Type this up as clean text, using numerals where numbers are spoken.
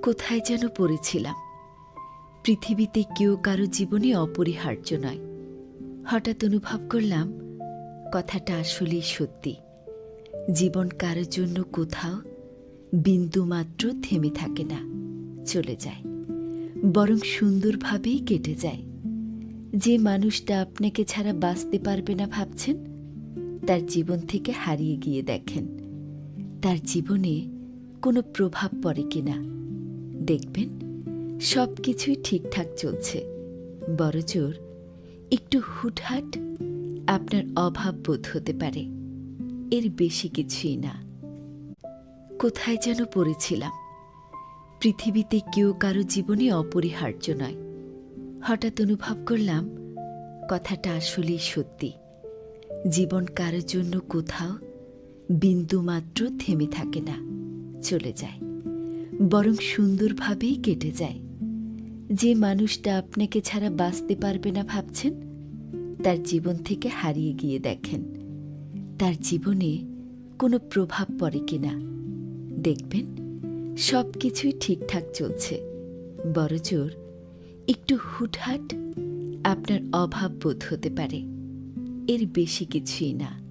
কোথায় যেন পড়েছিলাম, পৃথিবীতে কেউ কারো জীবনে অপরিহার্য নয়। হঠাৎ অনুভব করলাম কথাটা আসলেই সত্যি। জীবন কারো জন্য কোথাও বিন্দুমাত্র থেমে থাকে না, চলে যায়, বরং সুন্দরভাবেই কেটে যায়। যে মানুষটা আপনাকে ছাড়া বাঁচতে পারবে না ভাবছেন, তার জীবন থেকে হারিয়ে গিয়ে দেখেন তার জীবনে কোনো প্রভাব পড়ে কিনা। দেখবেন সব কিছুই ঠিকঠাক চলছে, বড়জোর একটু হুটহাট আপনার অভাব বোধ হতে পারে, এর বেশি কিছুই না। কোথায় যেন পড়েছিলাম, পৃথিবীতে কেউ কারো জীবনে অপরিহার্য নয়। হঠাৎ অনুভব করলাম কথাটা আসলেই সত্যি। জীবন কারো জন্য কোথাও বিন্দুমাত্র থেমে থাকে না, চলে যায়, বরং সুন্দরভাবেই কেটে যায়। যে মানুষটা আপনাকে ছাড়া বাঁচতে পারবে না ভাবছেন, তার জীবন থেকে হারিয়ে গিয়ে দেখেন তার জীবনে কোনো প্রভাব পড়ে কিনা। দেখবেন সব কিছুই ঠিকঠাক চলছে, বড়জোর একটু হুটহাট আপনার অভাব বোধ হতে পারে, এর বেশি কিছুই না।